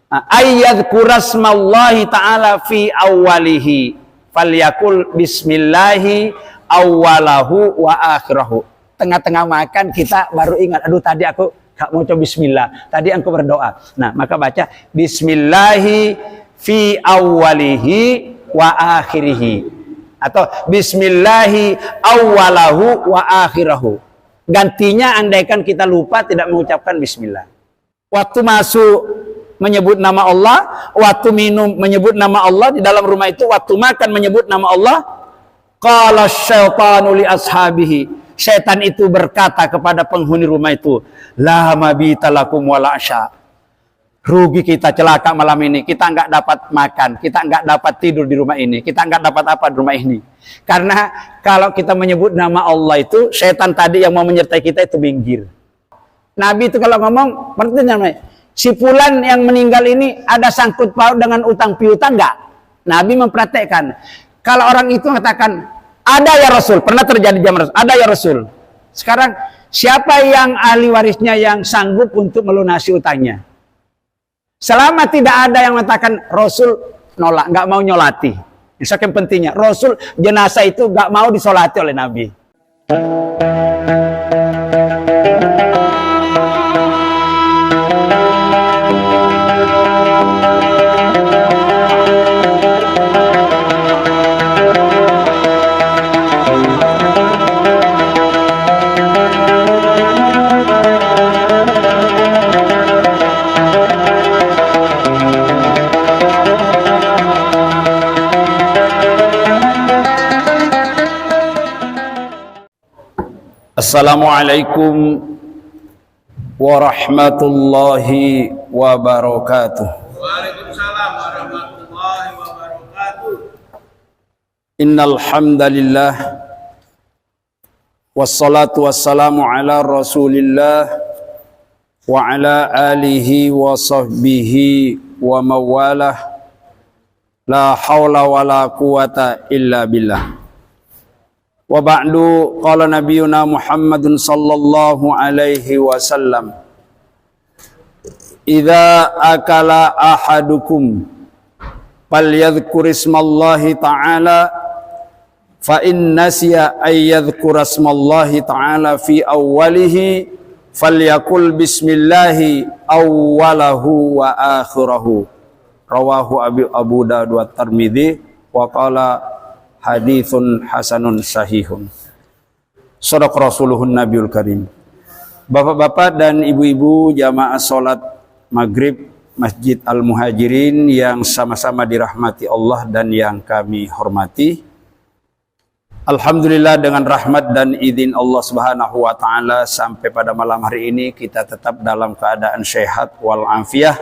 Ayyadhkurasmallahi ta'ala fi awwalihi falyakul bismillahi awwalahu wa akhirahu. Tengah-tengah makan kita baru ingat, aduh tadi aku gak mau coba bismillah, tadi aku berdoa. Nah, maka baca bismillahi fi awwalihi wa akhirihi, atau bismillahi awwalahu wa akhirahu. Gantinya andaikan kita lupa tidak mengucapkan bismillah. Waktu masuk menyebut nama Allah, waktu minum menyebut nama Allah di dalam rumah itu, waktu makan menyebut nama Allah. Qala syaitanu li ashabihi, syaitan itu berkata kepada penghuni rumah itu, la mabita lakum wala asya. Rugi kita, celaka malam ini, kita nggak dapat makan, kita nggak dapat tidur di rumah ini, kita nggak dapat apa di rumah ini. Karena kalau kita menyebut nama Allah itu, syaitan tadi yang mau menyertai kita itu minggir. Nabi itu kalau ngomong, namanya si fulan yang meninggal ini ada sangkut paut dengan utang piutang enggak? Nabi mempraktekkan. Kalau orang itu mengatakan, ada ya Rasul, pernah terjadi zaman Rasul, ada ya Rasul. Sekarang siapa yang ahli warisnya yang sanggup untuk melunasi utangnya? Selama tidak ada yang mengatakan, Rasul nolak, nggak mau nyolati. Yang pentingnya, Rasul jenazah itu nggak mau disolati oleh Nabi. Assalamualaikum warahmatullahi wabarakatuh. Waalaikumsalam warahmatullahi wabarakatuh. Innal hamdalillah wassalatu wassalamu ala Rasulillah wa ala alihi wa sahbihi wa mawalah. La haula wala quwata illa billah. Wa ba'du, qala nabiyuna Muhammadun sallallahu alaihi wasallam, idza akala ahadukum falyadhkur ismallahi ta'ala fa in nasiya ay yadhkura ismallahi ta'ala fi awwalihi falyakul bismillahi awwalahu wa akhirahu. Rawahu Abu Dawud wa Tirmidzi wa qala hadithun hasanun sahihun. Shadaq Rasuluhun Nabiul Karim. Bapak-bapak dan ibu-ibu jamaah salat maghrib Masjid Al-Muhajirin yang sama-sama dirahmati Allah dan yang kami hormati. Alhamdulillah, dengan rahmat dan izin Allah Subhanahu wa taala sampai pada malam hari ini kita tetap dalam keadaan sehat wal afiah.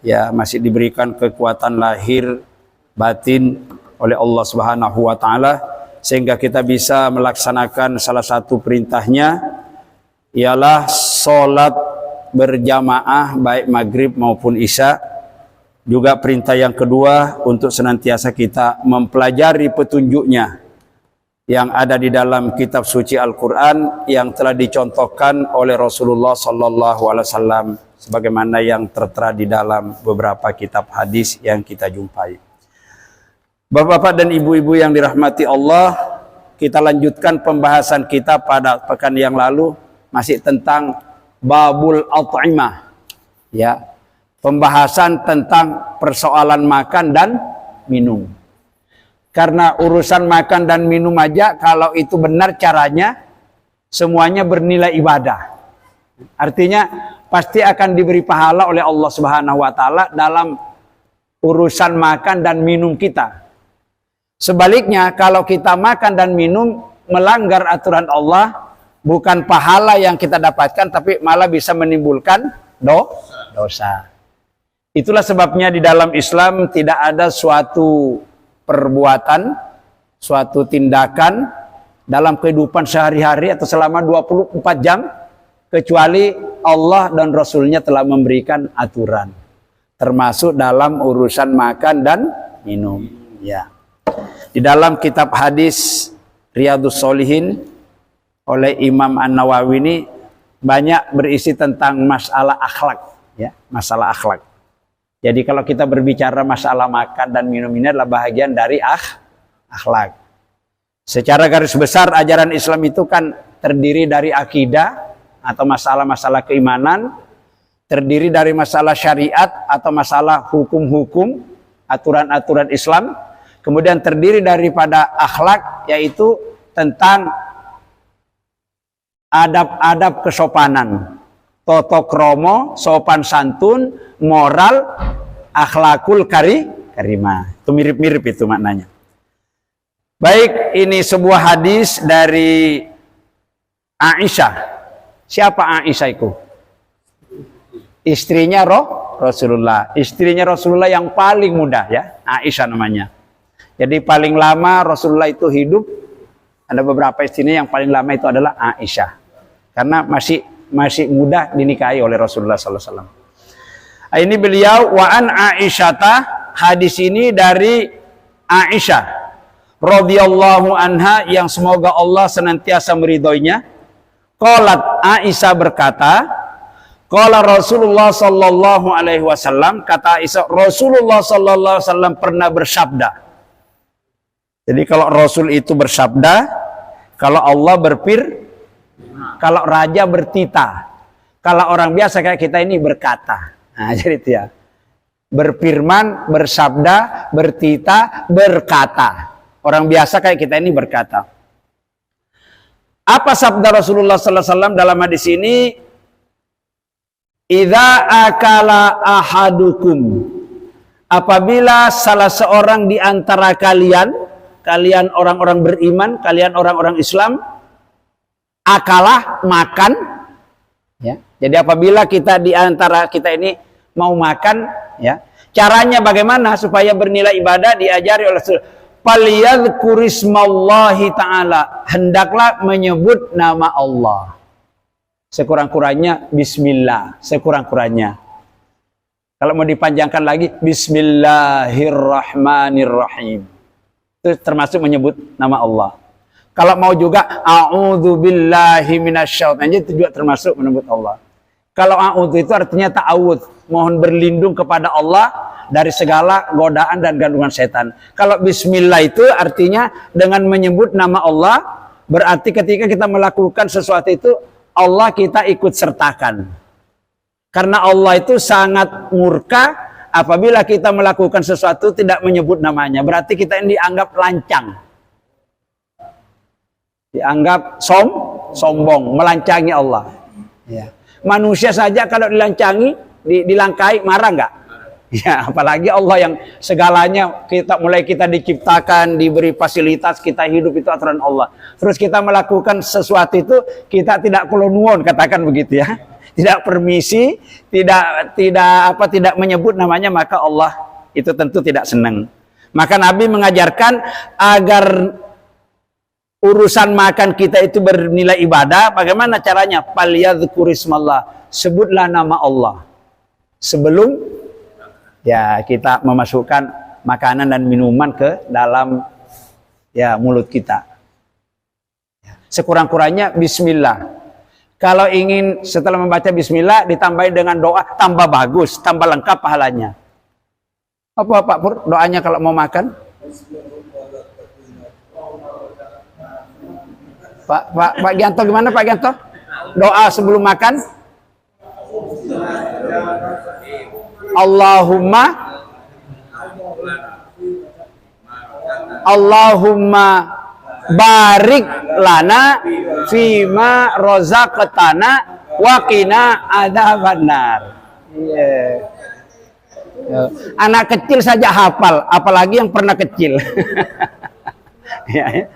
Ya, masih diberikan kekuatan lahir batin oleh Allah Subhanahu wa taala sehingga kita bisa melaksanakan salah satu perintahnya, ialah salat berjamaah baik maghrib maupun isya. Juga perintah yang kedua untuk senantiasa kita mempelajari petunjuknya yang ada di dalam kitab suci Al-Quran yang telah dicontohkan oleh Rasulullah sallallahu alaihi wasallam sebagaimana yang tertera di dalam beberapa kitab hadis yang kita jumpai. Bapak-bapak dan ibu-ibu yang dirahmati Allah, kita lanjutkan pembahasan kita pada pekan yang lalu masih tentang babul at'imah, ya, pembahasan tentang persoalan makan dan minum. Karena urusan makan dan minum aja kalau itu benar caranya semuanya bernilai ibadah. Artinya pasti akan diberi pahala oleh Allah Subhanahu wa taala dalam urusan makan dan minum kita. Sebaliknya, kalau kita makan dan minum melanggar aturan Allah, bukan pahala yang kita dapatkan, tapi malah bisa menimbulkan dosa. Itulah sebabnya di dalam Islam tidak ada suatu perbuatan, suatu tindakan dalam kehidupan sehari-hari atau selama 24 jam, kecuali Allah dan Rasulnya telah memberikan aturan. Termasuk dalam urusan makan dan minum. Ya. Di dalam kitab hadis Riyadhus Shalihin oleh Imam An-Nawawi ini banyak berisi tentang masalah akhlak, ya, masalah akhlak. Jadi kalau kita berbicara masalah makan dan minum ini adalah bahagian dari akhlak. Secara garis besar ajaran Islam itu kan terdiri dari akidah atau masalah-masalah keimanan, terdiri dari masalah syariat atau masalah hukum-hukum, aturan-aturan Islam, kemudian terdiri daripada akhlak, yaitu tentang adab-adab kesopanan, toto kromo, sopan santun, moral, akhlakul karimah. Itu mirip-mirip itu maknanya. Baik, ini sebuah hadis dari Aisyah. Siapa Aisyah itu? Istrinya Rasulullah. Istrinya Rasulullah yang paling muda ya, Aisyah namanya. Jadi paling lama Rasulullah itu hidup, ada beberapa istrinya yang paling lama itu adalah Aisyah. Karena masih muda dinikahi oleh Rasulullah SAW. Ini beliau wa an Aisyata, hadis ini dari Aisyah radhiyallahu anha yang semoga Allah senantiasa meridhoinya. Qalat, Aisyah berkata, qala Rasulullah sallallahu alaihi wasallam, kata Aisyah, Rasulullah sallallahu alaihi wasallam pernah bersabda. Jadi kalau Rasul itu bersabda, kalau Allah kalau raja bertita, kalau orang biasa kayak kita ini berkata. Nah, jadi itu ya. Berfirman, bersabda, bertita, berkata. Orang biasa kayak kita ini berkata. Apa sabda Rasulullah sallallahu alaihi wasallam dalam hadis ini? Idza akala ahadukum, apabila salah seorang di antara kalian orang-orang beriman, kalian orang-orang Islam, akalah makan, ya. Jadi apabila kita di antara kita ini mau makan, ya, caranya bagaimana supaya bernilai ibadah diajari oleh Rasul. Faliyadhkurismallahi ta'ala, hendaklah menyebut nama Allah. Sekurang-kurangnya bismillah, sekurang-kurangnya. Kalau mau dipanjangkan lagi, bismillahirrahmanirrahim. Itu termasuk menyebut nama Allah. Kalau mau juga a'udzubillahi minasyaitonir rajim, itu juga termasuk menyebut Allah. Kalau a'udzu itu artinya ta'awudz, mohon berlindung kepada Allah dari segala godaan dan gandungan setan. Kalau bismillah itu artinya dengan menyebut nama Allah, berarti ketika kita melakukan sesuatu itu Allah kita ikut sertakan. Karena Allah itu sangat murka apabila kita melakukan sesuatu tidak menyebut namanya. Berarti kita ini dianggap lancang. Dianggap sombong, melancangi Allah. Ya. Manusia saja kalau dilancangi, dilangkai, marah enggak? Ya, apalagi Allah yang segalanya mulai kita diciptakan, diberi fasilitas, kita hidup itu aturan Allah. Terus kita melakukan sesuatu itu kita tidak kolonuon, katakan begitu ya. Tidak permisi, tidak menyebut namanya, maka Allah itu tentu tidak senang. Maka Nabi mengajarkan agar urusan makan kita itu bernilai ibadah. Bagaimana caranya? Falyadhkurismallah, sebutlah nama Allah sebelum ya kita memasukkan makanan dan minuman ke dalam ya mulut kita. Sekurang-kurangnya bismillah. Kalau ingin setelah membaca bismillah ditambahin dengan doa, tambah bagus, tambah lengkap pahalanya. Apa Pak Pur doanya kalau mau makan? Pak Gianto gimana Pak Gianto? Doa sebelum makan? Allahumma barik lana fima rozaqtana wa qina adzabannar. Anak kecil saja hafal, apalagi yang pernah kecil. Ya.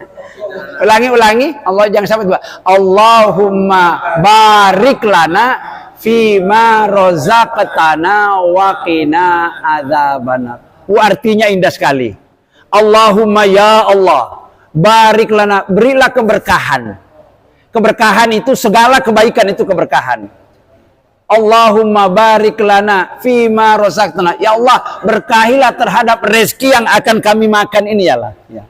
Ulangi. Allah jangan sampai dua. Allahumma barik lana fima rozaqtana wa qina adzabannar. Artinya indah sekali. Allahumma ya Allah, barik lana, berilah keberkahan. Keberkahan itu segala kebaikan itu keberkahan. Allahumma barik lana fima rozaqtana. Ya Allah, berkahilah terhadap rezeki yang akan kami makan ini ya Allah. Ya.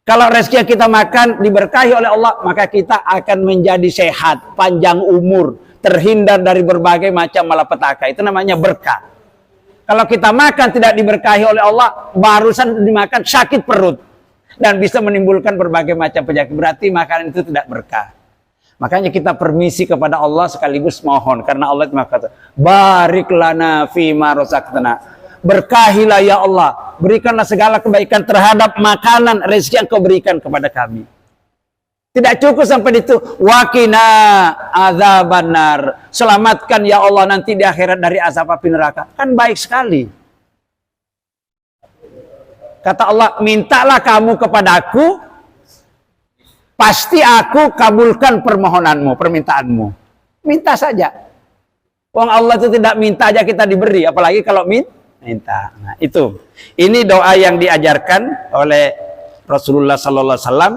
Kalau rezeki yang kita makan diberkahi oleh Allah, maka kita akan menjadi sehat, panjang umur, terhindar dari berbagai macam malapetaka. Itu namanya berkah. Kalau kita makan tidak diberkahi oleh Allah, barusan dimakan sakit perut dan bisa menimbulkan berbagai macam penyakit. Berarti makanan itu tidak berkah. Makanya kita permisi kepada Allah sekaligus mohon, karena Allah itu kata, barik lana fima razaqtana. Berkahilah ya Allah, berikanlah segala kebaikan terhadap makanan rezeki yang kau berikan kepada kami. Tidak cukup sampai itu, waqina adzabannar. Selamatkan ya Allah nanti di akhirat dari azab api neraka. Kan baik sekali. Kata Allah, mintalah kamu kepadaku, pasti aku kabulkan permohonanmu, permintaanmu. Minta saja. Wong Allah itu tidak minta aja kita diberi, apalagi kalau minta. Nah, itu. Ini doa yang diajarkan oleh Rasulullah sallallahu alaihi wasallam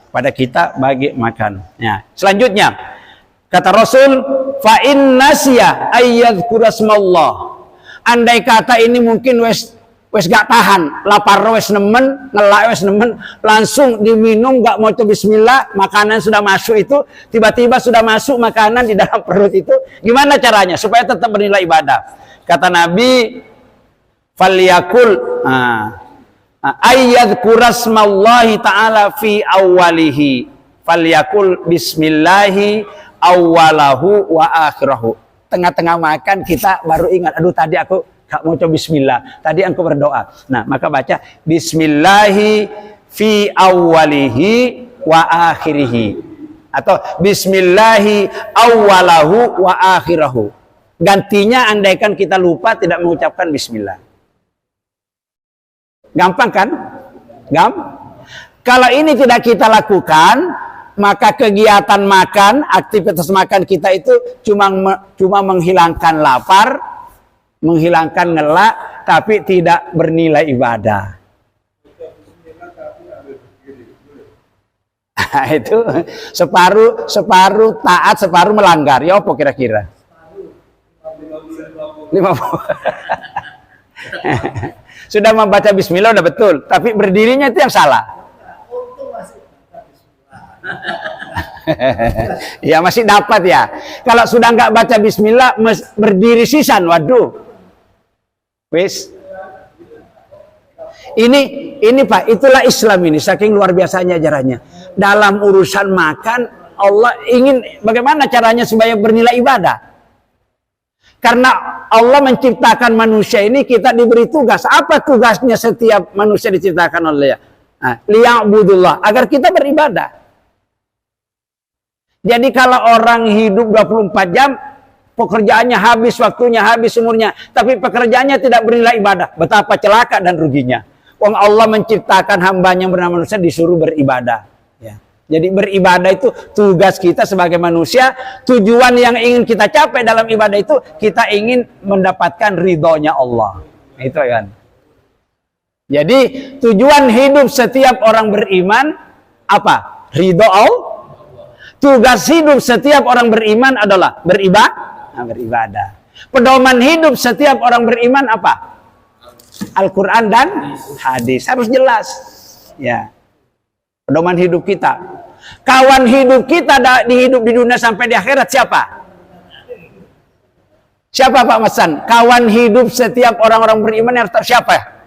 pada kita bagi makan. Ya. Selanjutnya kata Rasul, fa in nasiya ayyadhkurasmallah. Andai kata ini mungkin wes gak tahan, lapar wes nemen, ngelak wes nemen, langsung diminum, gak mau coba bismillah, makanan sudah masuk itu, tiba-tiba sudah masuk makanan di dalam perut itu, gimana caranya supaya tetap bernilai ibadah? Kata Nabi, falyakul ayyadhkurasmallahi ta'ala fi awwalihi falyakul bismillahi awwalahu wa akhirahu. Tengah-tengah makan kita baru ingat, aduh tadi aku gak mau coba bismillah, tadi aku berdoa. Nah, maka baca bismillahi fi awwalihi wa akhirihi, atau bismillahi awwalahu wa akhirahu. Gantinya andaikan kita lupa tidak mengucapkan bismillah. Gampang kan? Kalau ini tidak kita lakukan, maka kegiatan makan, aktivitas makan kita itu cuma menghilangkan lapar, menghilangkan ngelak, tapi tidak bernilai ibadah. Itu separuh taat, separuh melanggar. Ya apa kira-kira? 50. Sudah membaca bismillah udah betul, tapi berdirinya itu yang salah. Ya masih dapat ya. Kalau sudah nggak baca bismillah, berdiri sisan, waduh. Wis. Ini Pak, itulah Islam ini, saking luar biasanya ajarannya. Dalam urusan makan, Allah ingin bagaimana caranya supaya bernilai ibadah. Karena Allah menciptakan manusia ini, kita diberi tugas. Apa tugasnya setiap manusia diciptakan oleh Allah? Nah, liya'budullah, agar kita beribadah. Jadi kalau orang hidup 24 jam, pekerjaannya habis, waktunya habis, umurnya, tapi pekerjaannya tidak bernilai ibadah, betapa celaka dan ruginya. Wong Allah menciptakan hambanya yang bernama manusia disuruh beribadah. Ya. Jadi beribadah itu tugas kita sebagai manusia. Tujuan yang ingin kita capai dalam ibadah itu, kita ingin mendapatkan ridhonya Allah. Itu kan. Jadi tujuan hidup setiap orang beriman apa? Ridho Allah. Tugas hidup setiap orang beriman adalah beribadah. Pedoman hidup setiap orang beriman apa? Al-Quran dan hadis. Harus jelas. Ya. Pedoman hidup kita. Kawan hidup kita hidup di dunia sampai di akhirat siapa? Siapa Pak Masan? Kawan hidup setiap orang-orang beriman yang siapa?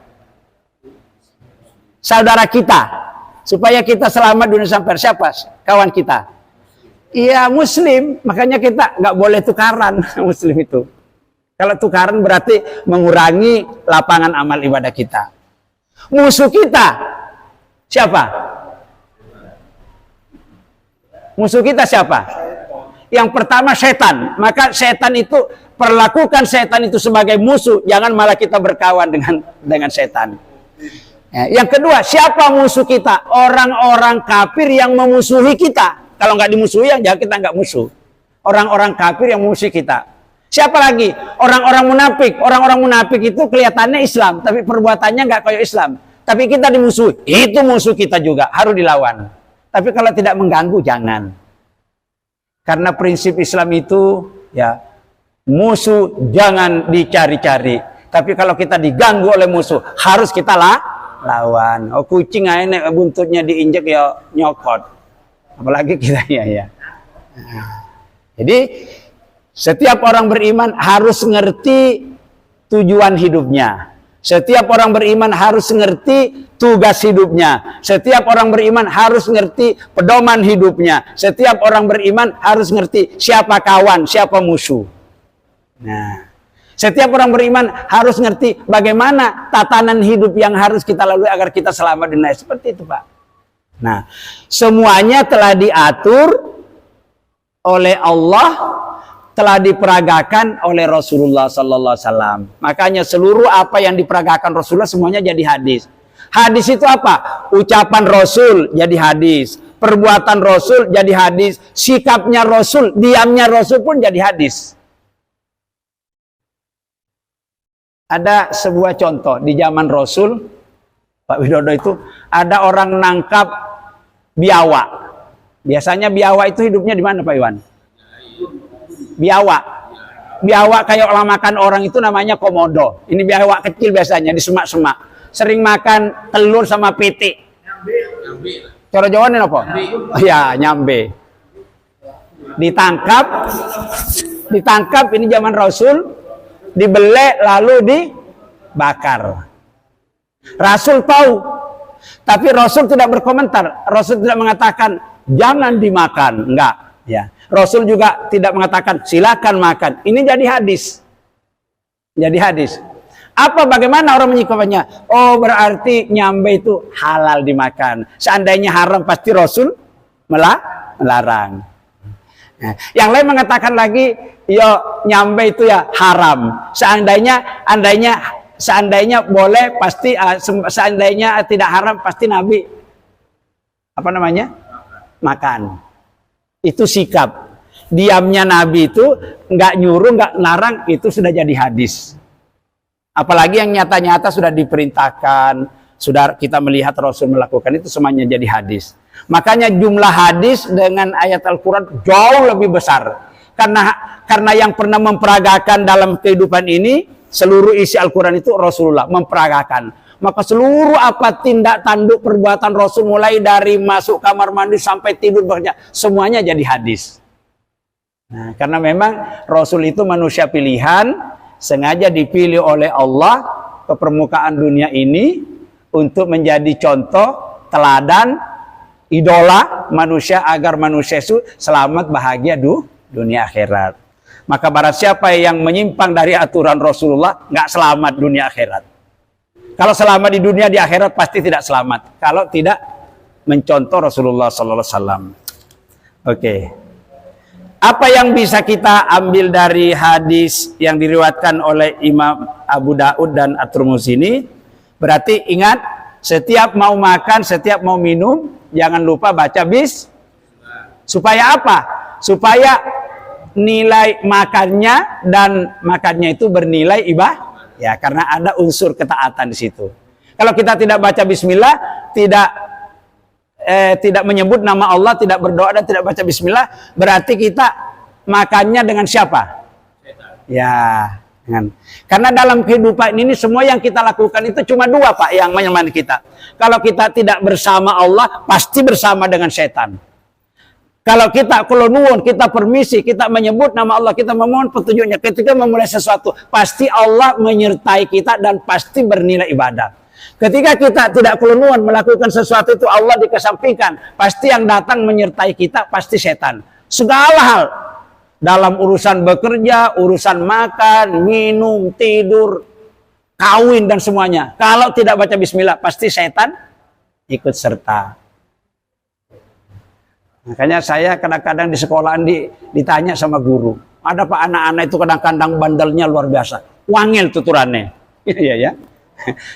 Saudara kita. Supaya kita selamat dunia sampai siapa? Kawan kita. Iya Muslim. Makanya kita nggak boleh tukaran Muslim itu. Kalau tukaran berarti mengurangi lapangan amal ibadah kita. Musuh kita siapa? Musuh kita siapa? Yang pertama setan. Maka setan itu, perlakukan setan itu sebagai musuh. Jangan malah kita berkawan dengan setan. Ya, yang kedua, siapa musuh kita? Orang-orang kafir yang memusuhi kita. Kalau nggak dimusuhi, ya kita nggak musuh. Orang-orang kafir yang memusuhi kita. Siapa lagi? Orang-orang munafik. Orang-orang munafik itu kelihatannya Islam, tapi perbuatannya nggak kayak Islam. Tapi kita dimusuhi. Itu musuh kita juga, harus dilawan. Tapi kalau tidak mengganggu, jangan. Karena prinsip Islam itu, ya, musuh jangan dicari-cari. Tapi kalau kita diganggu oleh musuh, harus kita lawan. Oh, kucing aja buntutnya diinjek ya nyokot. Apalagi kita ya. Nah, jadi setiap orang beriman harus ngerti tujuan hidupnya. Setiap orang beriman harus ngerti tugas hidupnya. Setiap orang beriman harus ngerti pedoman hidupnya. Setiap orang beriman harus ngerti siapa kawan, siapa musuh. Nah, setiap orang beriman harus ngerti bagaimana tatanan hidup yang harus kita lalui agar kita selamat dunia. Seperti itu, Pak. Nah, semuanya telah diatur oleh Allah, telah diperagakan oleh Rasulullah sallallahu alaihi wasallam. Makanya seluruh apa yang diperagakan Rasulullah semuanya jadi hadis. Hadis itu apa? Ucapan Rasul jadi hadis, perbuatan Rasul jadi hadis, sikapnya Rasul, diamnya Rasul pun jadi hadis. Ada sebuah contoh di zaman Rasul, Pak Widodo, itu ada orang nangkap biawak. Biasanya biawak itu hidupnya di mana, Pak Iwan? Biawak. Biawak kayak orang makan orang itu namanya komodo. Ini biawak kecil biasanya di semak-semak. Sering makan telur sama pitik. Cara Jawa ini apa? Ya, nyambe. Ditangkap ini zaman Rasul, dibelek lalu dibakar. Rasul tahu, tapi Rasul tidak berkomentar. Rasul tidak mengatakan jangan dimakan, enggak. Ya, Rasul juga tidak mengatakan silakan makan. Ini jadi hadis. Jadi hadis. Apa bagaimana orang menyikapinya? Oh, berarti nyambe itu halal dimakan. Seandainya haram pasti Rasul melarang. Nah, yang lain mengatakan lagi, yo nyambe itu ya haram. Seandainya boleh pasti, seandainya tidak haram pasti Nabi makan. Itu sikap. Diamnya Nabi itu nggak nyuruh, nggak larang, itu sudah jadi hadis. Apalagi yang nyata-nyata sudah diperintahkan, sudah kita melihat Rasul melakukan, itu semuanya jadi hadis. Makanya jumlah hadis dengan ayat Al-Quran jauh lebih besar. Karena yang pernah memperagakan dalam kehidupan ini, seluruh isi Al-Quran itu Rasulullah memperagakan. Maka seluruh apa tindak tanduk perbuatan Rasul, mulai dari masuk kamar mandi sampai tidur bekerja, semuanya jadi hadis. Nah, karena memang Rasul itu manusia pilihan, sengaja dipilih oleh Allah ke permukaan dunia ini untuk menjadi contoh, teladan, idola manusia agar manusia itu selamat bahagia dunia akhirat. Maka barang siapa yang menyimpang dari aturan Rasulullah nggak selamat dunia akhirat. Kalau selamat di dunia, di akhirat pasti tidak selamat. Kalau tidak mencontoh Rasulullah sallallahu alaihi wasallam. Oke. Apa yang bisa kita ambil dari hadis yang diriwayatkan oleh Imam Abu Daud dan At-Tirmidzi ini? Berarti ingat, setiap mau makan, setiap mau minum, jangan lupa baca supaya apa? Supaya nilai makannya dan makannya itu bernilai ibadah. Ya, karena ada unsur ketaatan di situ. Kalau kita tidak baca bismillah, tidak menyebut nama Allah, tidak berdoa dan tidak baca bismillah, berarti kita makannya dengan siapa? Ya, karena dalam kehidupan ini semua yang kita lakukan itu cuma dua, Pak, yang menemani kita. Kalau kita tidak bersama Allah, pasti bersama dengan setan. Kalau kita nuwun, kita permisi, kita menyebut nama Allah, kita memohon petunjuknya, ketika memulai sesuatu, pasti Allah menyertai kita dan pasti bernilai ibadah. Ketika kita tidak nuwun melakukan sesuatu itu, Allah dikesampingkan, pasti yang datang menyertai kita pasti setan. Segala hal dalam urusan bekerja, urusan makan, minum, tidur, kawin dan semuanya. Kalau tidak baca bismillah, pasti setan ikut serta. Makanya saya kadang-kadang di sekolahan ditanya sama guru, ada Pak anak-anak itu kadang-kadang bandelnya luar biasa, wangil tuturannya. Iya ya.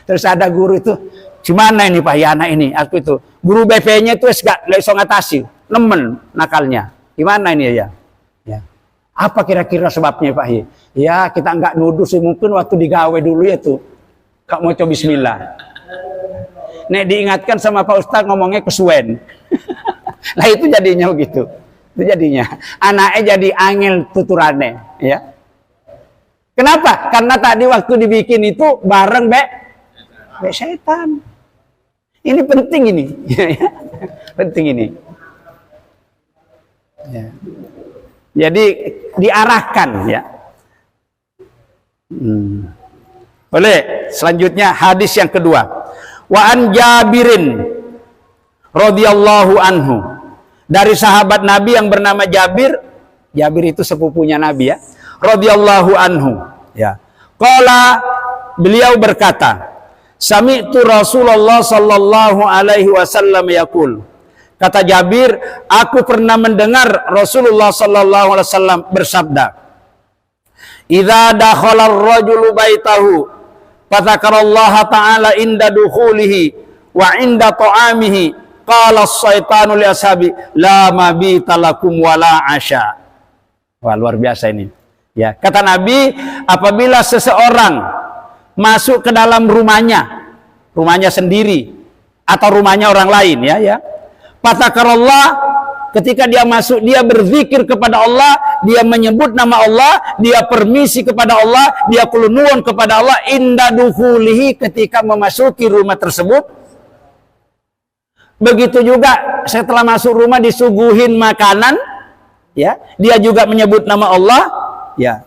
Terus ada guru itu, gimana ini Pak ya anak ini? Aku itu guru BP-nya itu gak iso ngatasi, nemen nakalnya. Gimana ini ya? Ya. Apa kira-kira sebabnya Pak? Ya kita nggak nuduh sih, mungkin waktu digawe dulu ya tuh, gak mau coba bismillah. Nek diingatkan sama Pak Ustadz ngomongnya kesuwen. Nah itu jadinya begitu. Itu jadinya. Anaknya jadi angel tuturannya. Ya. Kenapa? Karena tadi waktu dibikin itu bareng be setan. Ini penting ini. Penting ini. Ya. Jadi diarahkan ya. Boleh. Selanjutnya hadis yang kedua. Wa an Jabirin radhiyallahu anhu. Dari sahabat Nabi yang bernama Jabir. Jabir itu sepupunya Nabi ya. Radhiyallahu anhu. Ya. Qala, beliau berkata, sami'tu Rasulullah sallallahu alaihi wasallam yaqul. Kata Jabir, aku pernah mendengar Rasulullah sallallahu alaihi wasallam bersabda, idza dakhala ar-rajulu baitahu fadzakarallaha ta'ala inda dukhulihi wa inda ta'amihi qala as-syaitanu li ashabi la mabita lakum wala asya. Wah, luar biasa ini. Ya, kata Nabi, apabila seseorang masuk ke dalam rumahnya sendiri atau rumahnya orang lain ya. Fadzakarallah, ketika dia masuk, dia berzikir kepada Allah, dia menyebut nama Allah, dia permisi kepada Allah, dia kulunun kepada Allah inda dukhulihi, ketika memasuki rumah tersebut. Begitu juga setelah masuk rumah disuguhin makanan, ya, dia juga menyebut nama Allah, ya.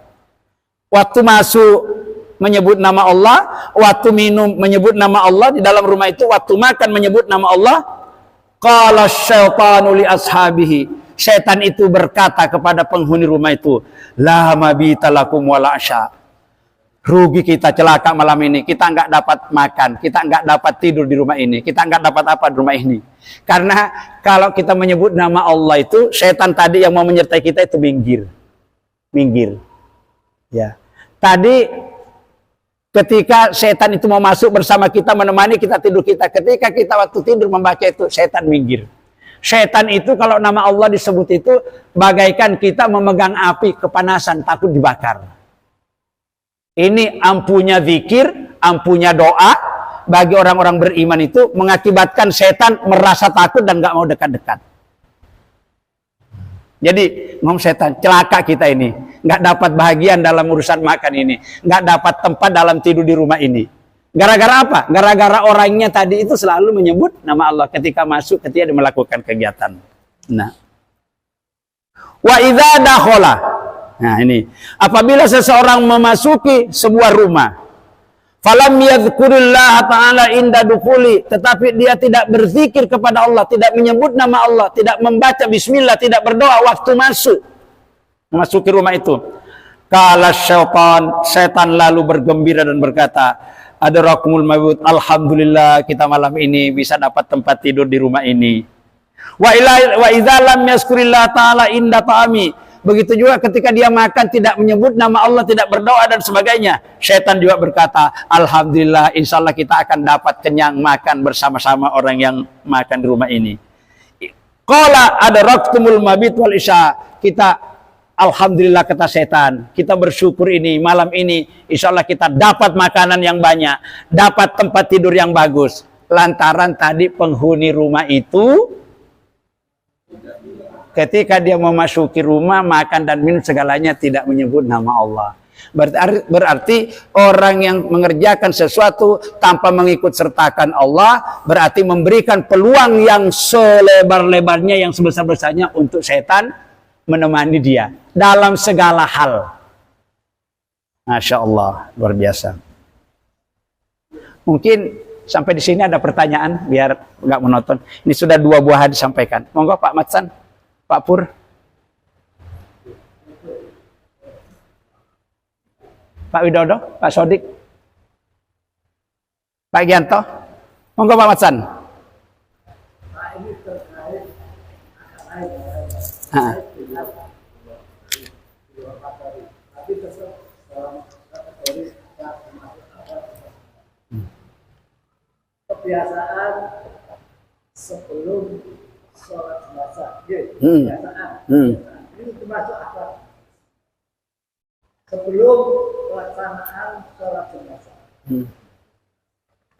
Waktu masuk menyebut nama Allah, waktu minum menyebut nama Allah di dalam rumah itu, waktu makan menyebut nama Allah. Qala syaitanu li ashabihi, syaitan itu berkata kepada penghuni rumah itu, la mabita lakum wala asya. Rugi kita, celaka malam ini, kita enggak dapat makan, kita enggak dapat tidur di rumah ini, kita enggak dapat apa di rumah ini. Karena kalau kita menyebut nama Allah itu, syaitan tadi yang mau menyertai kita itu minggir. Ya. Tadi ketika setan itu mau masuk bersama kita, menemani kita tidur kita, ketika kita waktu tidur membaca itu, setan minggir. Setan itu kalau nama Allah disebut itu bagaikan kita memegang api kepanasan, takut dibakar. Ini ampunya zikir, ampunya doa bagi orang-orang beriman itu mengakibatkan setan merasa takut dan gak mau dekat-dekat. Jadi ngomong setan, celaka kita ini, nggak dapat bahagian dalam urusan makan ini, nggak dapat tempat dalam tidur di rumah ini. Gara-gara apa? Gara-gara orangnya tadi itu selalu menyebut nama Allah ketika masuk, ketika dia melakukan kegiatan. Nah, wa idza dakhala. Nah ini, apabila seseorang memasuki sebuah rumah, falam yadhkurillaha ta'ala inda dukhuli, tetapi dia tidak berzikir kepada Allah, tidak menyebut nama Allah, tidak membaca bismillah, tidak berdoa waktu memasuki rumah itu. Qala syaitan, setan lalu bergembira dan berkata, adrakumul mawt, alhamdulillah kita malam ini bisa dapat tempat tidur di rumah ini. Wa idza lam yazkurillaha ta'ala inda ta'ami, begitu juga ketika dia makan tidak menyebut nama Allah, tidak berdoa dan sebagainya. Syaitan juga berkata, alhamdulillah insya Allah kita akan dapat kenyang makan bersama-sama orang yang makan di rumah ini. Qala adraktumul mabit wal isya, kita alhamdulillah kata setan, kita bersyukur ini malam ini insya Allah kita dapat makanan yang banyak, dapat tempat tidur yang bagus. Lantaran tadi penghuni rumah itu ketika dia memasuki rumah, makan dan minum segalanya tidak menyebut nama Allah. Berarti orang yang mengerjakan sesuatu tanpa mengikut sertakan Allah, berarti memberikan peluang yang selebar-lebarnya, yang sebesar-besarnya untuk setan menemani dia dalam segala hal. Masya Allah, luar biasa. Mungkin sampai di sini ada pertanyaan, biar nggak menonton. Ini sudah 2 buah hadis disampaikan. Monggo Pak Matsan. Pak Pur, Pak Widodo, Pak Sodik, Pak Gianto, monggo Pak Matsan. Pak, ini terkait tapi tetap dalam kategori kebiasaan sebelum sholat jenazah, kebiasaan. Ini termasuk apa? Sebelum pelaksanaan sholat jenazah,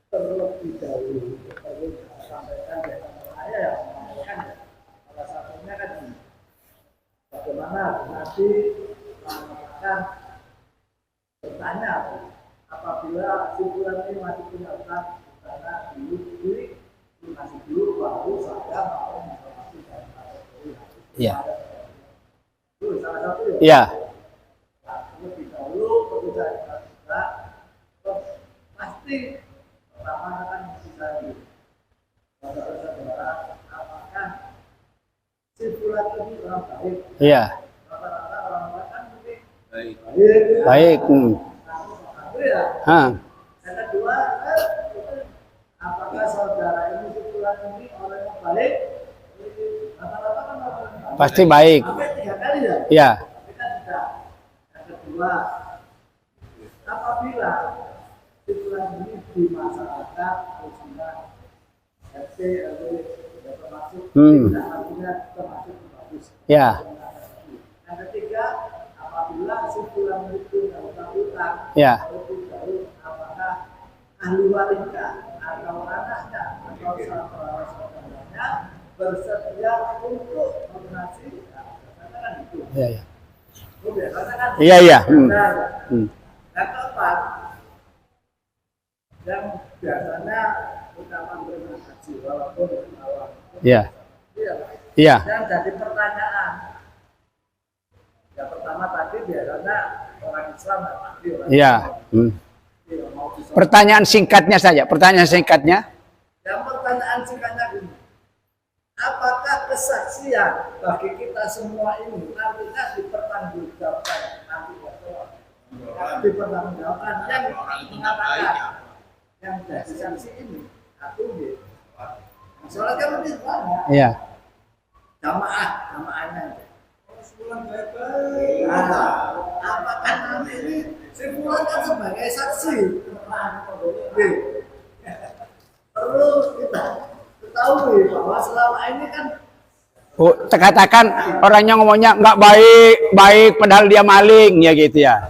terlebih dahulu perlu sampaikan dari saya yang menyampaikan. Salah satunya kan ini, bagaimana Nabi mengatakan bertanya apabila simpulan ini masih punya utang karena dulu masih dulu baru saya mau informasi dari kategori. Iya. Itu salah satu ya. Iya. Nah, lebih dahulu perlu saya juga pertama kan misalnya saudara-saudara, apakah si fulan ini orang baik? Iya. Rata-rata orang-orang kan mungkin Baik. Baik. Ya. Hah. Yang kedua, apakah saudara ini si fulan ini orang yang baik? Rata-rata kan orang yang baik. Pasti baik. Sampai 3 kali ya? Iya. Tapi kan tidak. Yang kedua, apabila si fulan ini di masyarakat Muslimah, RT, RW, tidak termasuk, tidak artinya termasuk bagus. Ya. Yang ketiga, apabila si fulan itu tidak utang, Ya. apakah ahli warisnya atau anaknya atau saudaranya bersedia untuk melunasi? Katakan itu. Iya, iya. Itu biasanya kan. Iya, iya. Yang keempat, yang biasanya ucapan terima kasih walaupun awal. Iya. Iya. Iya. Dan jadi pertanyaan. Yang pertama tadi biasanya orang Islam nggak pasti orang Iya. Islam. Iya, mau disolat. Pertanyaan singkatnya saja. Pertanyaan singkatnya. Yang pertanyaan singkatnya ini, apakah kesaksian bagi kita semua ini nantinya dipertanggungjawabkan nanti dipertanggungjawabkan yang Orang itu nggak baik ya. mengatakan yang jadi saksi ini aku ini soalnya kan mungkin banyak Iya. jamaahnya nah, apakah nanti ini simpulan kan sebagai saksi Nih, perlu kita ketahui bahwa selama ini kan Oh, katakan orangnya ngomongnya nggak baik, baik padahal dia maling ya gitu ya.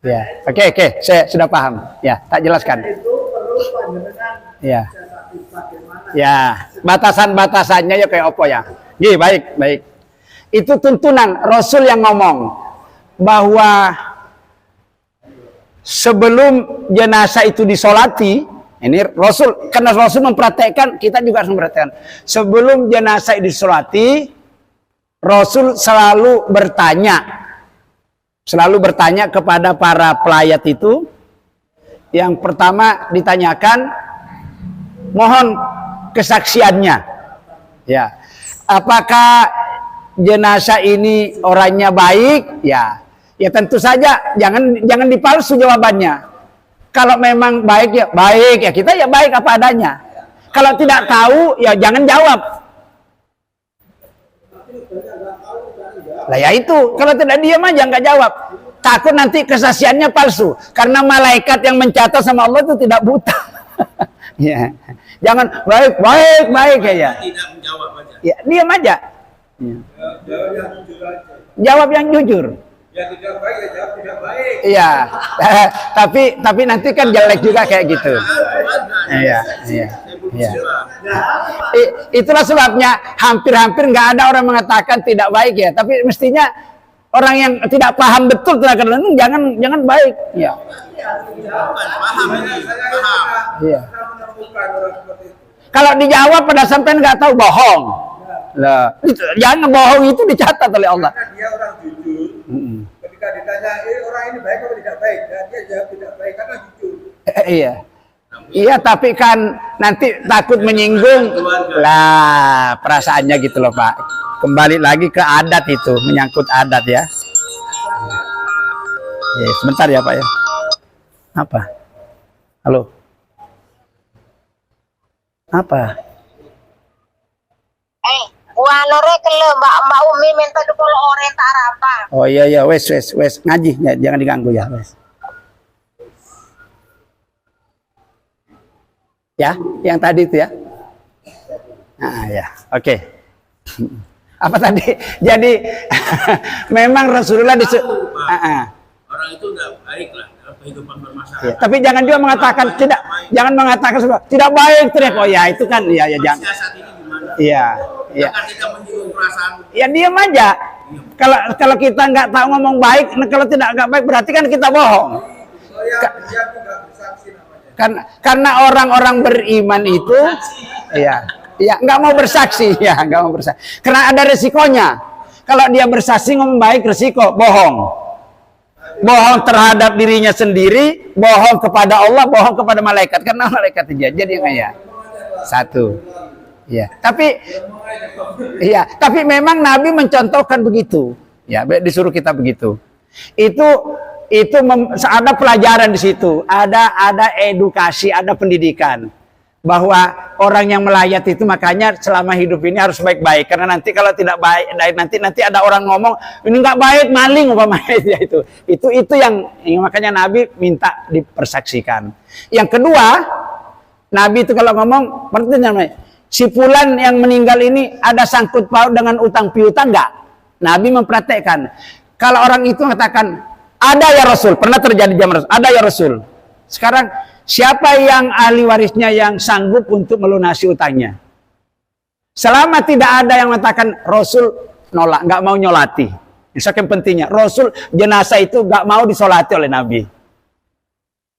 Ya, oke, saya sudah paham. Ya, tak jelaskan. itu perlu panjenengan Ya, siasati bagaimana ya, batasan-batasannya ya kayak apa ya. Gih, baik. Itu tuntunan Rasul yang ngomong bahwa sebelum jenazah itu disolati, ini Rasul, karena Rasul mempraktekkan, kita juga harus mempraktekkan. Sebelum jenazah disolati, Rasul selalu bertanya kepada para pelayat itu. Yang pertama ditanyakan, mohon kesaksiannya. Ya, apakah jenazah ini orangnya baik? Ya tentu saja jangan dipalsu jawabannya. Kalau memang baik ya kita ya baik apa adanya. Kalau tidak tahu ya jangan jawab. Lah ya itu, kalau tidak diam aja nggak jawab. Takut nanti kesaksiannya palsu. Karena malaikat yang mencatat sama Allah itu tidak buta. Ya. Jangan baik ya. Tidak menjawab aja. Ya, diam aja. Ya. Jawab yang jujur aja. Jawab yang jujur. Ya tidak baik ya jawab tidak baik. Iya. tapi nanti kan jelek juga kayak gitu. Iya. Itulah sebabnya hampir nggak ada orang mengatakan tidak baik ya. Tapi mestinya orang yang tidak paham betul tentang itu jangan baik. Ya. Paham ini, paham. Iya. Menemukan orang seperti itu. Kalau dijawab pada sampai nggak tahu bohong. Lah, jangan bohong itu dicatat oleh Allah. Karena dia orang jujur. Ketika ditanya, orang ini baik atau tidak baik, dan dia jawab tidak baik karena jujur. Iya. Iya, tapi kan nanti takut menyinggung. Lah, perasaannya gitu loh, Pak. Kembali lagi ke adat itu, menyangkut adat ya. Ya, sebentar ya, Pak ya. Apa? Halo. Apa? Wanore kele Mbak Umi minta dulu orang apa? Oh iya, wes ngaji ya, jangan diganggu ya, wes. Ya, yang tadi itu ya. Nah, ya, oke. Apa tadi? Jadi memang Rasulullah Orang itu nggak baik lah dalam kehidupan bermasyarakat. ya, tapi jangan juga mengatakan tidak, jangan mengatakan tidak baik teriak. Oh ya, itu kan ya jangan. Siasat ini gimana? Iya. Jangan tidak menyinggung perasaan. Ya diam aja. Kalau kita nggak tahu ngomong baik, kalau tidak nggak baik berarti kan kita bohong. Dia juga bersaksi namanya. Karena orang-orang beriman itu, ya nggak mau bersaksi, nggak mau bersaksi. Karena ada resikonya. Kalau dia bersaksi ngomong baik, resiko bohong. Bohong terhadap dirinya sendiri, bohong kepada Allah, bohong kepada malaikat. Karena malaikat jadi ya. Satu. Ya, tapi memang Nabi mencontohkan begitu. Ya, disuruh kita begitu. Itu ada pelajaran di situ, ada edukasi, ada pendidikan. Bahwa orang yang melayat itu makanya selama hidup ini harus baik-baik, karena nanti kalau tidak baik, nanti ada orang ngomong ini nggak baik, maling umpamanya ya itu yang makanya Nabi minta dipersaksikan. Yang kedua, Nabi itu kalau ngomong pertanyaan, si fulan yang meninggal ini ada sangkut paut dengan utang piutang nggak? Nabi mempraktekkan. Kalau orang itu mengatakan ada ya Rasul, pernah terjadi zaman Rasul, ada ya Rasul. Sekarang siapa yang ahli warisnya yang sanggup untuk melunasi utangnya? Selama tidak ada yang mengatakan, Rasul nolak, nggak mau nyolati. Saking pentingnya, Rasul jenazah itu nggak mau disolati oleh Nabi.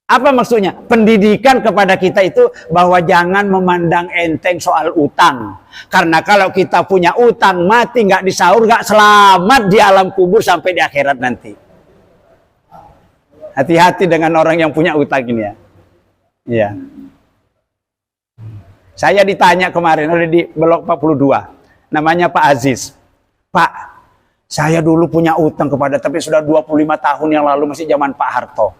Apa maksudnya? Pendidikan kepada kita itu bahwa jangan memandang enteng soal utang. Karena kalau kita punya utang, mati nggak disaur, nggak selamat di alam kubur sampai di akhirat nanti. Hati-hati dengan orang yang punya utang ini ya. Iya. Saya ditanya kemarin ada di Blok 42. Namanya Pak Aziz. Pak, saya dulu punya utang kepada, tapi sudah 25 tahun yang lalu, masih zaman Pak Harto.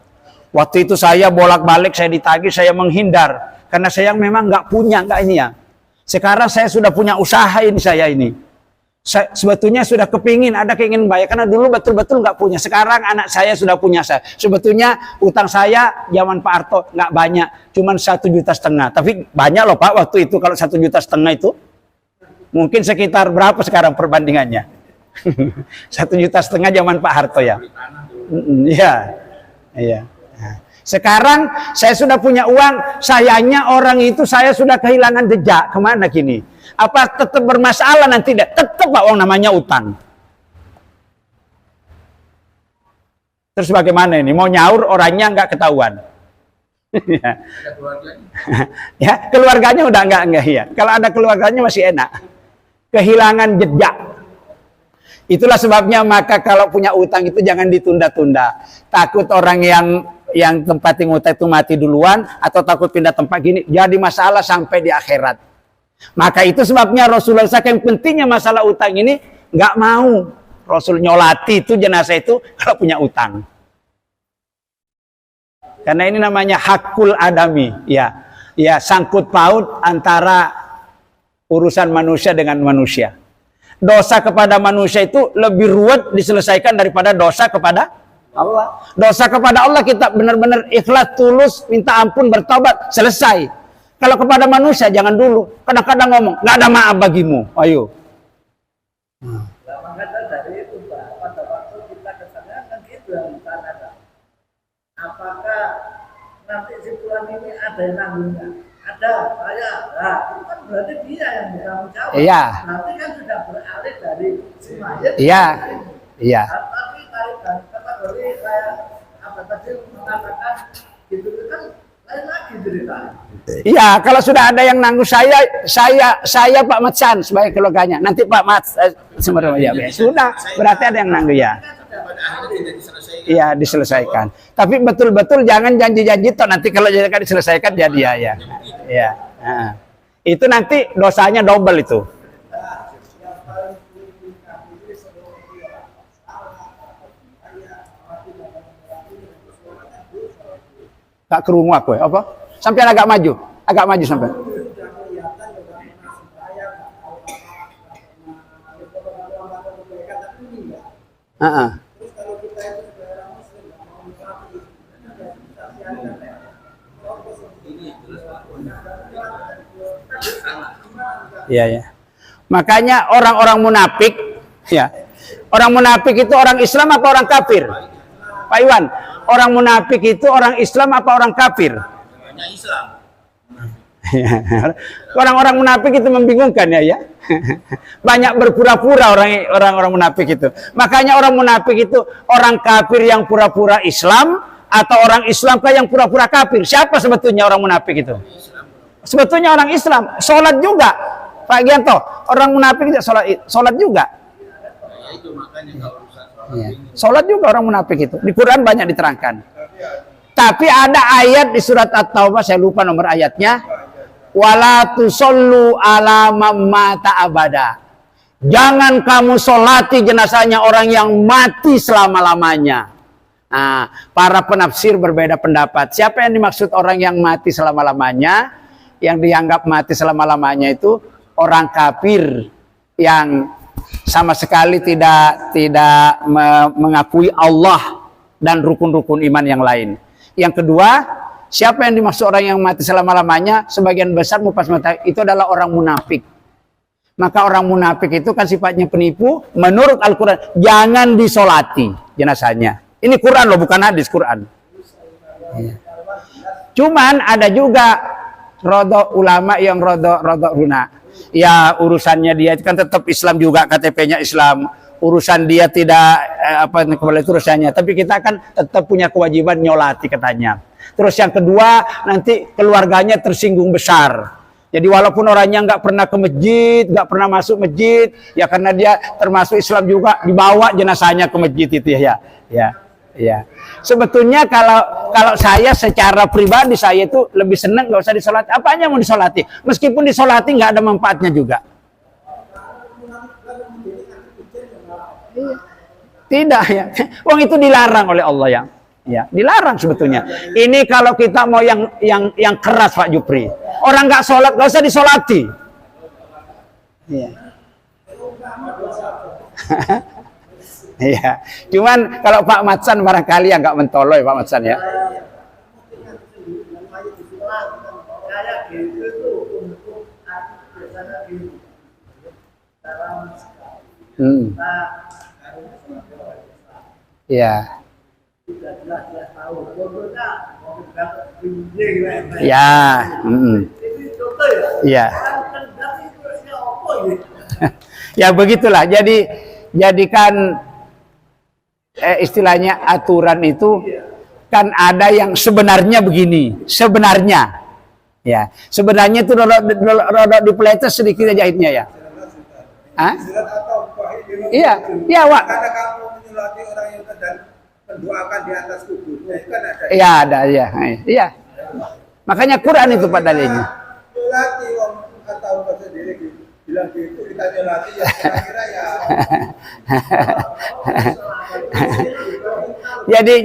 Waktu itu saya bolak-balik, saya ditagih, saya menghindar. Karena saya memang nggak punya, nggak ini ya. Sekarang saya sudah punya usaha ini, saya ini. Saya sebetulnya sudah kepingin, ada keinginan bayar. Karena dulu betul-betul nggak punya. Sekarang anak saya sudah punya. Sebetulnya utang saya zaman Pak Harto nggak banyak. Cuman 1,5 juta. Tapi banyak loh Pak waktu itu. Kalau 1,5 juta itu. Mungkin sekitar berapa sekarang perbandingannya? 1,5 juta zaman Pak Harto ya. Iya. Iya. Sekarang saya sudah punya uang. Sayangnya orang itu saya sudah kehilangan jejak. Kemana kini? Apa tetap bermasalah nanti? Tetap Pak, uang namanya utang. Terus bagaimana ini? Mau nyaur orangnya nggak ketahuan. Ya, keluarganya udah enggak ya. Kalau ada keluarganya masih enak. Kehilangan jejak. Itulah sebabnya maka kalau punya utang itu jangan ditunda-tunda. Takut orang yang tempat utang itu mati duluan, atau takut pindah tempat gini jadi masalah sampai di akhirat. Maka itu sebabnya Rasulullah saking pentingnya masalah utang ini, nggak mau Rasul nyolati itu jenazah itu kalau punya utang. Karena ini namanya hakul adami, ya sangkut paut antara urusan manusia dengan manusia. Dosa kepada manusia itu lebih ruwet diselesaikan daripada dosa kepada Allah. Dosa kepada Allah kita benar-benar ikhlas, tulus, minta ampun, bertobat, selesai. Kalau kepada manusia jangan dulu. Kadang-kadang ngomong, nggak ada maaf bagimu. Ayo. Maka dari itu Pak, pada waktu kita kesana kan itu yang kita. Apakah nanti si Tuhan ini ada yang nanggungnya? Ada, saya. Nah, itu kan berarti dia yang bertanggung jawab. Iya. Nanti kan sudah beralih dari si mayat. Iya. Iya. Tapi dari kategori saya apa tadi mengatakan gitu kan lain lagi ceritanya. Iya, kalau sudah ada yang nanggung saya Pak Matsan sebagai keluarganya. Nanti Pak Mat ya, sudah berarti ada yang nanggung ya. Iya, diselesaikan. Tapi betul-betul jangan janji-janji toh nanti kalau jangan diselesaikan jadi ya. Iya. Nah, itu nanti dosanya double itu. Tak kerungu aku ya, apa? Sampai agak maju sampai. Iya. Makanya orang-orang munafik, ya. Orang munafik itu orang Islam apa orang kafir? Pak Iwan, orang munafik itu orang Islam apa orang kafir? Islam. Orang-orang munafik itu membingungkan ya. Banyak berpura-pura orang-orang munafik itu. Makanya orang munafik itu orang kafir yang pura-pura Islam atau orang Islam yang pura-pura kafir. Siapa sebetulnya orang munafik itu? Sebetulnya orang Islam. Sholat juga, Pak Gianto. Orang munafik tidak sholat juga. Ya itu makanya kalau urusan Ya. Sholat juga orang munafik itu. Di Quran banyak diterangkan. Tapi ada ayat di surat At-Taubah, saya lupa nomor ayatnya. Wala tusallu ala mata abada. Jangan kamu sholati jenazahnya orang yang mati selama-lamanya. Nah, para penafsir berbeda pendapat. Siapa yang dimaksud orang yang mati selama-lamanya? Yang dianggap mati selama-lamanya itu orang kafir yang sama sekali tidak mengakui Allah dan rukun-rukun iman yang lain. Yang kedua, siapa yang dimaksud orang yang mati selama-lamanya? Sebagian besar mufassir itu adalah orang munafik. Maka orang munafik itu kan sifatnya penipu. Menurut Al-Quran, jangan disolati jenazahnya. Ini Quran loh, bukan hadis, Quran. Ya. Cuman ada juga rodok ulama yang rodok runa. Ya urusannya dia kan tetap Islam juga, KTP-nya Islam. Urusan dia tidak kembali itu urusannya. Tapi kita kan tetap punya kewajiban nyolati katanya. Terus yang kedua, nanti keluarganya tersinggung besar. Jadi walaupun orangnya nggak pernah ke masjid, nggak pernah masuk masjid, ya karena dia termasuk Islam juga, dibawa jenazahnya ke masjid itu ya. Sebetulnya kalau saya secara pribadi saya itu lebih senang nggak usah disolati. Apanya mau disolati? Meskipun disolati nggak ada manfaatnya juga. Tidak ya. Wong itu dilarang oleh Allah ya. Ya, dilarang sebetulnya. Ini kalau kita mau yang keras Pak Jupri. Orang nggak sholat nggak usah disolati. Iya. Iya. Cuman kalau Pak Matsan barangkali yang nggak mentoloy Pak Matsan ya. Iya. Ya, ya. Ya begitulah. Jadikan istilahnya aturan itu kan ada yang sebenarnya begini, sebenarnya. Ya, sebenarnya itu rodok dipeletes sedikit aja jahitnya ya. Hah? Iya, iya, Wak. Karena kamu menyulati orang yang dan mendoakan di atas kuburnya itu kan ada. Iya, ada ya. Iya. Makanya Quran itu Pak dalilnya. Nyulati wong atau sendiri bilang gitu kita nyulati ya kira-kira ya.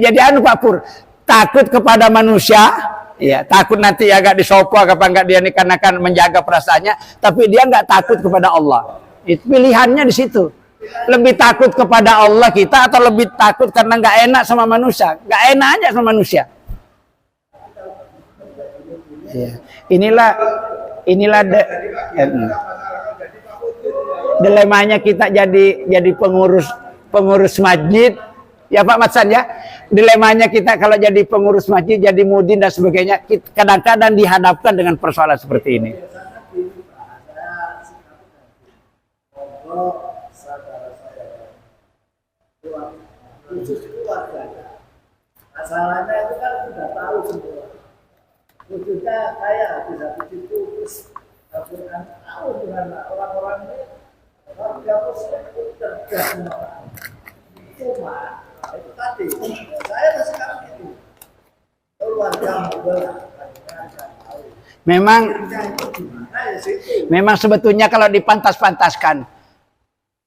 Jadi anu Pak Pur, takut kepada manusia, ya, takut nanti agak disopo apa enggak dia ini karena kan menjaga perasaannya, tapi dia enggak takut kepada Allah. Itu pilihannya di situ. Lebih takut kepada Allah kita atau lebih takut karena nggak enak sama manusia? Nggak enak aja sama manusia. Ya. Inilah dilemanya kita jadi pengurus masjid. Ya Pak Matsan ya. Dilemanya kita kalau jadi pengurus masjid, jadi mudin dan sebagainya, kadang-kadang dihadapkan dengan persoalan seperti ini. Khusus keluarga. Masalahnya itu kan sudah tahu semua. Khususnya saya di satu situ terus Al-Quran tahu dengan orang-orang ini warga Muslim itu cerdas semua. Cuma itu tadi saya masih sekarang itu keluarga muda. Memang sebetulnya kalau dipantas-pantaskan,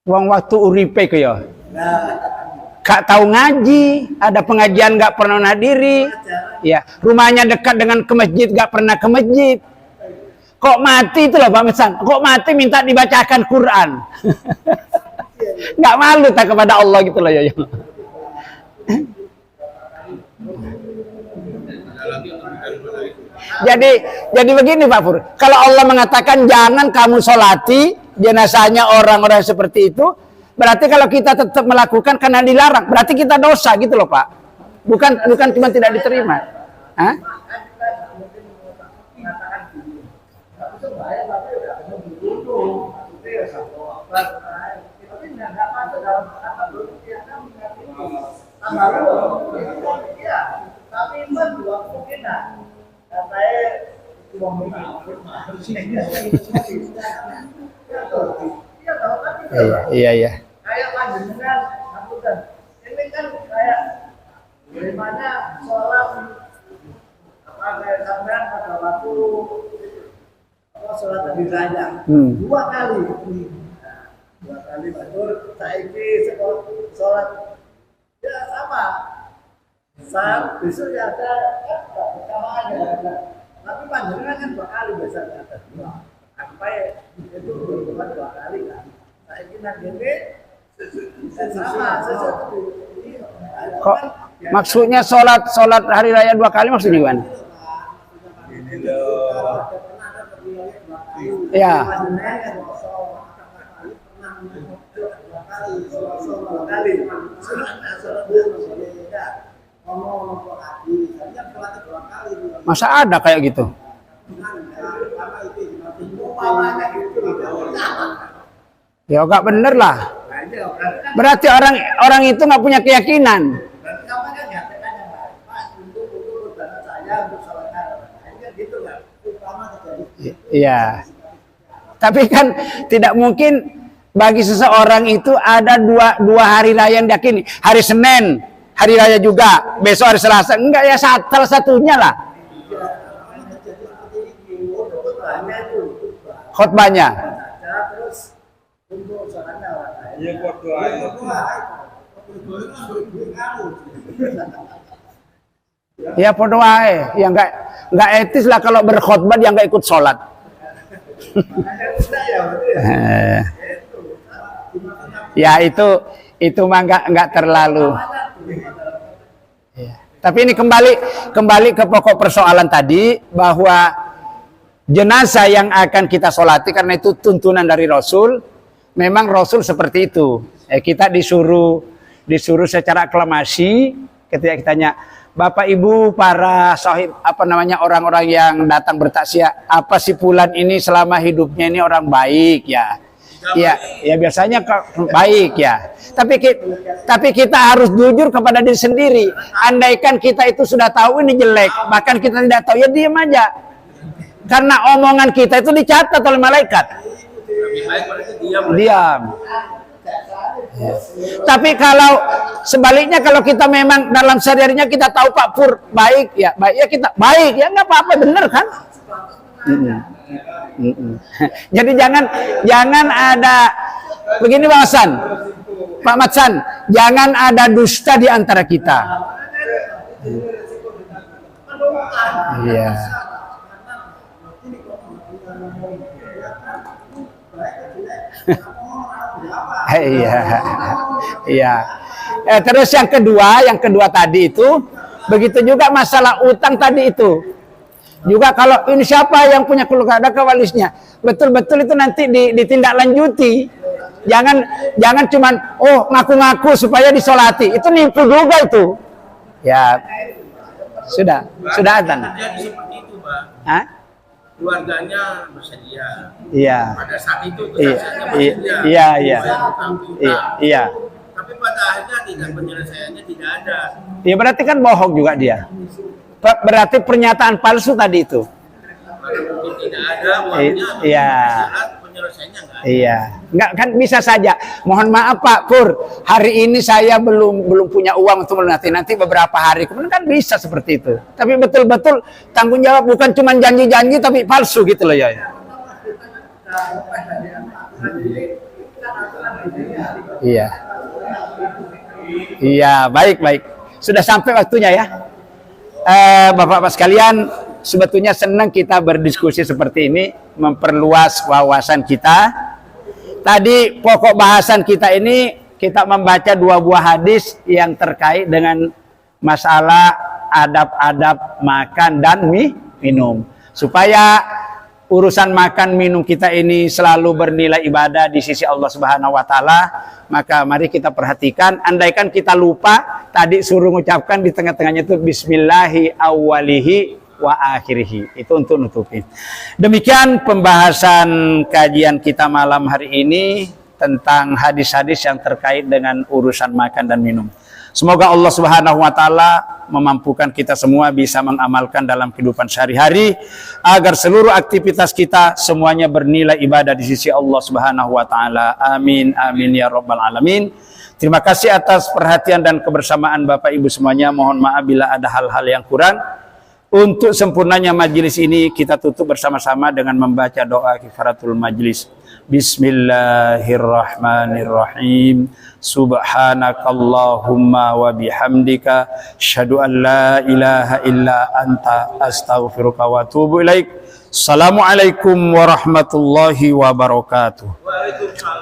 wong waktu uripe ke ya. Gak tahu ngaji, ada pengajian gak pernah hadiri, ya rumahnya dekat dengan ke masjid gak pernah ke masjid. Kok mati itu loh Pak Matsan, kok mati minta dibacakan Quran. Gak malu tak kepada Allah gitu loh ya. Jadi begini Pak Pur, kalau Allah mengatakan jangan kamu sholati jenazahnya orang-orang seperti itu, berarti kalau kita tetap melakukan karena dilarang, berarti kita dosa gitu loh Pak. Bukan cuma tidak diterima. Hah? Iya. Kayak panjenengan, Bagaimana sholat apa kayak sampean pada waktu sholat hari raya 2 kali. Nah, 2 kali batur saiki sholat ya sama. Saat besok ya ada bersamaan ya. Tapi panjenengan kan 2 kali biasanya ada 2. Sampai itu berbuat 2 kali kan. Saiki nang kene sama sesuatu. Kok maksudnya sholat hari raya 2 kali maksudnya gimana? Ini loh. Ya. Masa ada kayak gitu? Ya nggak bener lah. Berarti orang itu nggak punya keyakinan. Iya. Tapi kan tidak mungkin bagi seseorang itu ada dua hari raya yang diyakini. Hari Senin, hari raya juga. Besok hari Selasa. Enggak ya, salah satunya lah. Khotbahnya. Iya foto aja. Ya podo wae. Ya enggak etis lah kalau berkhotbah dia enggak ikut sholat. Ya itu mah enggak terlalu. Ya. Tapi ini kembali ke pokok persoalan tadi, bahwa jenazah yang akan kita sholati karena itu tuntunan dari Rasul. Memang Rasul seperti itu. Kita disuruh secara aklamasi ketika kita tanya, Bapak Ibu para sahib orang-orang yang datang bertaksiah, apa si fulan ini selama hidupnya ini orang baik ya? Ya biasanya baik ya. Tapi kita harus jujur kepada diri sendiri. Andaikan kita itu sudah tahu ini jelek, bahkan kita tidak tahu, ya diam aja. Karena omongan kita itu dicatat oleh malaikat. Diam. Ya. Tapi kalau sebaliknya, kalau kita memang dalam sehari-harinya kita tahu Pak Pur baik ya kita baik ya, nggak apa-apa, bener kan? Jadi jangan ada begini Bang Hasan, Pak Matsan, jangan ada dusta di antara kita. Iya. Iya. Terus yang kedua tadi itu, begitu juga masalah utang tadi itu. Juga kalau ini siapa yang punya keluarga, ada kewalisnya. Betul-betul itu nanti ditindaklanjuti. Jangan cuman ngaku-ngaku supaya disolati. Itu nipu juga itu. Ya. Sudah adzan. Jadi seperti itu, Pak. Hah? Keluarganya bersedia. Iya. Pada saat itu kesaksiannya bersedia. Iya. Iya. Tapi pada akhirnya tidak, penyelesaiannya tidak ada. Ya berarti kan bohong juga dia. Berarti pernyataan palsu tadi itu. Karena mungkin tidak ada uangnya. Iya. Penyelesaiannya enggak ada. Iya. Enggak kan bisa saja. Mohon maaf Pak Pur, hari ini saya belum punya uang untuk melunasi. Nanti beberapa hari kemudian kan bisa seperti itu. Tapi betul-betul tanggung jawab, bukan cuma janji-janji tapi palsu gitu loh ya. Iya. Iya, baik. Sudah sampai waktunya ya. Bapak-bapak sekalian, sebetulnya senang kita berdiskusi seperti ini, memperluas wawasan kita. Tadi pokok bahasan kita ini, kita membaca 2 buah hadis yang terkait dengan masalah adab-adab makan dan minum. Supaya urusan makan minum kita ini selalu bernilai ibadah di sisi Allah Subhanahu wa taala, maka mari kita perhatikan. Andaikan kita lupa, tadi suruh mengucapkan di tengah-tengahnya itu bismillahi awwalihi wa akhirihi. Itu untuk nutupin. Demikian pembahasan kajian kita malam hari ini tentang hadis-hadis yang terkait dengan urusan makan dan minum. Semoga Allah Subhanahu wa taala memampukan kita semua bisa mengamalkan dalam kehidupan sehari-hari agar seluruh aktivitas kita semuanya bernilai ibadah di sisi Allah Subhanahu wa taala. Amin amin ya rabbal alamin. Terima kasih atas perhatian dan kebersamaan Bapak Ibu semuanya. Mohon maaf bila ada hal-hal yang kurang. Untuk sempurnanya majelis ini kita tutup bersama-sama dengan membaca doa kifaratul majelis. Bismillahirrahmanirrahim. Subhanakallahumma wa bihamdika asyhadu an la ilaha illa anta astaghfiruka wa atubu ilaik. Assalamualaikum warahmatullahi wabarakatuh. Waalaikumsalam.